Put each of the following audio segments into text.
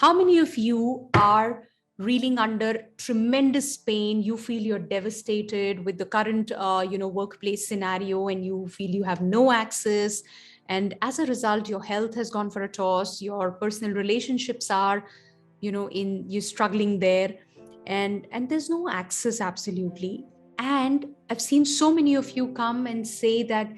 How many of you are reeling under tremendous pain? You feel you're devastated with the current, workplace scenario, and you feel you have no access. And as a result, your health has gone for a toss. Your personal relationships are, in you struggling there, and there's no access absolutely. And I've seen so many of you come and say that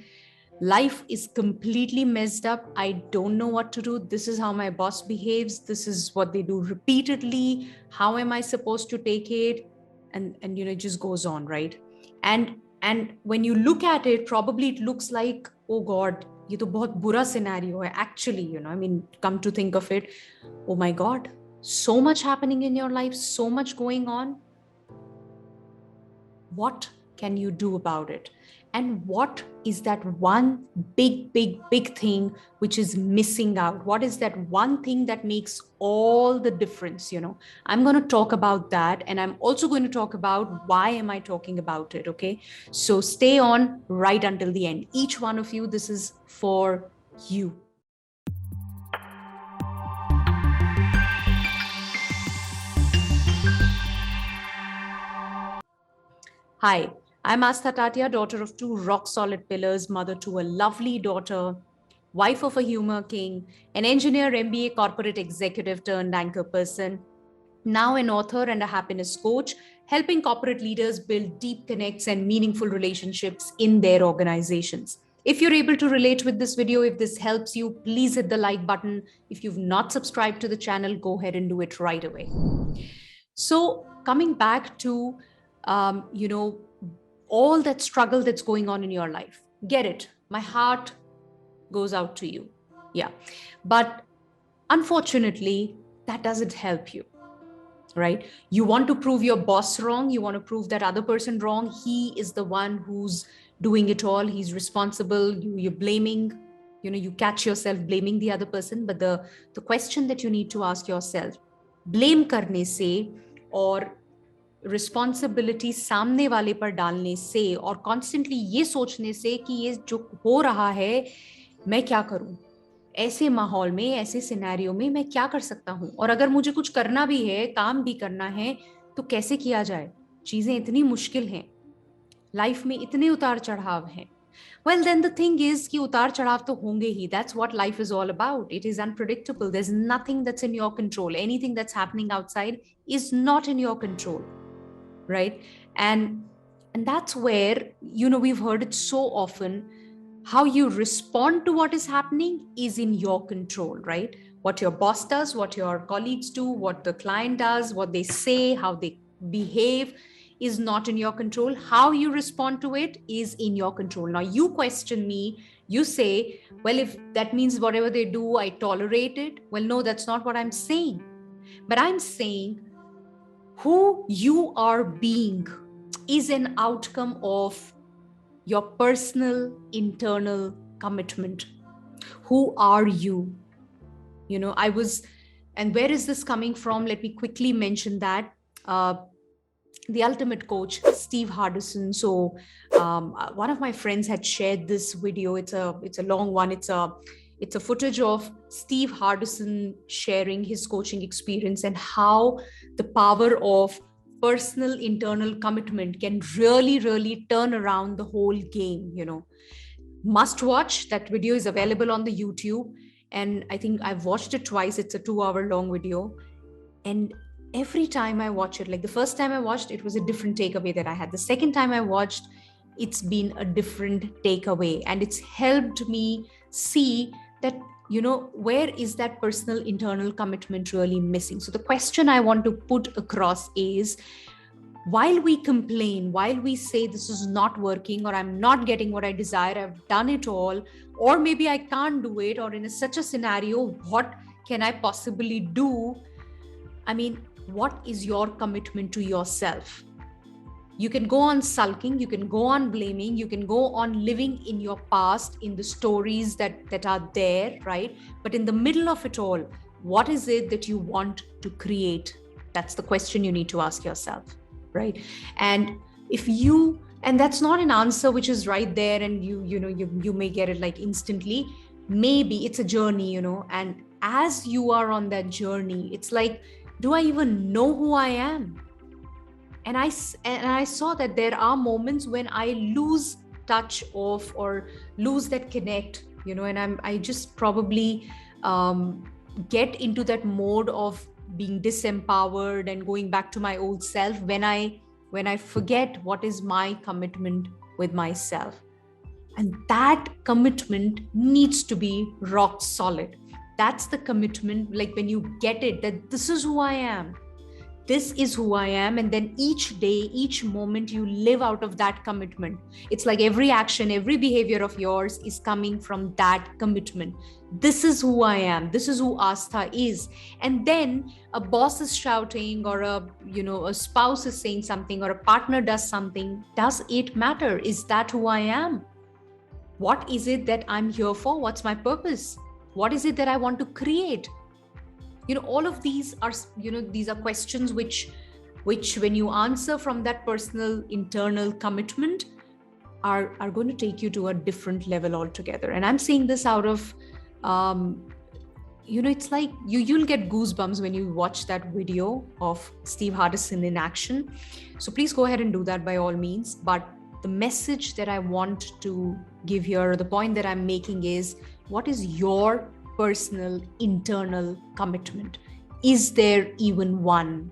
life is completely messed up. I don't know what to do. This is how my boss behaves. This is what they do repeatedly. How am I supposed to take it? And it just goes on, right? And when you look at it, probably it looks like, oh God, ये तो बहुत बुरा scenario है. Actually, I mean, come to think of it, oh my God, so much happening in your life, so much going on. What can you do about it? And what is that one big thing which is missing out? What is that one thing that makes all the difference? I'm going to talk about that, and I'm also going to talk about why am I talking about it. Okay, so stay on right until the end. Each one of you, this is for you. Hi, I'm Aastha Tatia, daughter of two rock-solid pillars, mother to a lovely daughter, wife of a humor king, an engineer, MBA, corporate executive turned anchor person, now an author and a happiness coach, helping corporate leaders build deep connects and meaningful relationships in their organizations. If you're able to relate with this video, if this helps you, please hit the like button. If you've not subscribed to the channel, go ahead and do it right away. So coming back to, all that struggle that's going on in your life, get it. My heart goes out to you. Yeah. But unfortunately, that doesn't help you, right? You want to prove your boss wrong. You want to prove that other person wrong. He is the one who's doing it all. He's responsible. You're blaming, you catch yourself blaming the other person. But the question that you need to ask yourself, blame करने से और responsibility सामने वाले पर डालने से और constantly ये सोचने से कि ये जो हो रहा है मैं क्या करूं, ऐसे माहौल में, ऐसे सिनेरियो में मैं क्या कर सकता हूं, और अगर मुझे कुछ करना भी है, काम भी करना है, तो कैसे किया जाए? चीजें इतनी मुश्किल हैं, लाइफ में इतने उतार चढ़ाव हैं. Well, then the thing is कि उतार चढ़ाव तो होंगे ही. That's what life is all about. It is unpredictable. There's nothing that's in your control. Anything that's happening outside is not in your control, right? And that's where, we've heard it so often, how you respond to what is happening is in your control, right? What your boss does, what your colleagues do, what the client does, what they say, how they behave is not in your control. How you respond to it is in your control. Now you question me, you say, well, if that means whatever they do, I tolerate it. Well, no, that's not what I'm saying. But I'm saying who you are being is an outcome of your personal internal commitment. Who are you? And where is this coming from? Let me quickly mention that. The ultimate coach, Steve Hardison. So one of my friends had shared this video. It's a long one. It's a footage of Steve Hardison sharing his coaching experience and how the power of personal internal commitment can really, really turn around the whole game. Must watch. That video is available on the YouTube. And I think I've watched it twice. It's a 2-hour long video. And every time I watch it, like the first time I watched, it was a different takeaway that I had. The second time I watched, it's been a different takeaway. And it's helped me see that, where is that personal internal commitment really missing? So the question I want to put across is, while we complain, while we say this is not working, or I'm not getting what I desire, I've done it all, or maybe I can't do it, or in such a scenario, what can I possibly do? I mean, what is your commitment to yourself? You can go on sulking, you can go on blaming, you can go on living in your past, in the stories that are there, right? But in the middle of it all, what is it that you want to create? That's the question you need to ask yourself, right? And that's not an answer which is right there and you may get it like instantly. Maybe it's a journey, and as you are on that journey, it's like, do I even know who I am? And I saw that there are moments when I lose touch of, or lose that connect, and I just probably get into that mode of being disempowered and going back to my old self when I forget what is my commitment with myself. And that commitment needs to be rock solid. That's the commitment, like when you get it, that this is who I am, this is who I am. And then each day, each moment, you live out of that commitment. It's like every action, every behavior of yours is coming from that commitment. This is who I am. This is who Aastha is. And then a boss is shouting, or a spouse is saying something, or a partner does something. Does it matter? Is that who I am? What is it that I'm here for? What's my purpose? What is it that I want to create? All of these are, these are questions which when you answer from that personal internal commitment, are going to take you to a different level altogether. And I'm saying this out of it's like you'll get goosebumps when you watch that video of Steve Hardison in action. So please go ahead and do that by all means. But the message that I want to give here, the point that I'm making is, what is your personal internal commitment? Is there even one?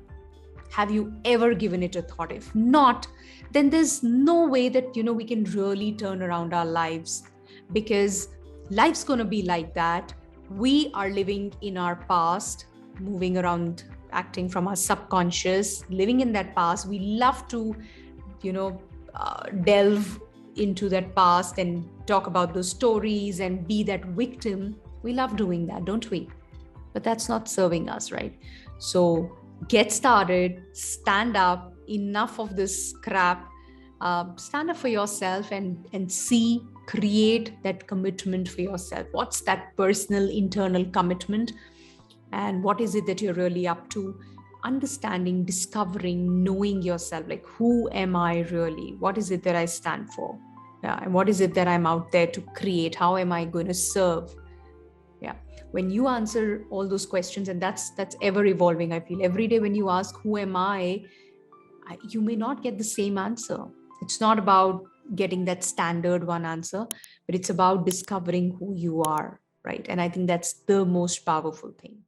Have you ever given it a thought? If not, then there's no way that we can really turn around our lives, because life's going to be like that. We are living in our past, moving around, acting from our subconscious, living in that past. We love to delve into that past and talk about those stories and be that victim. We love doing that, don't we? But that's not serving us, right? So get started, stand up, enough of this crap. Stand up for yourself and see, create that commitment for yourself. What's that personal internal commitment? And what is it that you're really up to? Understanding, discovering, knowing yourself, like, who am I really? What is it that I stand for? Yeah, and what is it that I'm out there to create? How am I going to serve? Yeah, when you answer all those questions, and that's ever evolving. I feel every day when you ask, who am I, you may not get the same answer. It's not about getting that standard one answer, but it's about discovering who you are, right? And I think that's the most powerful thing.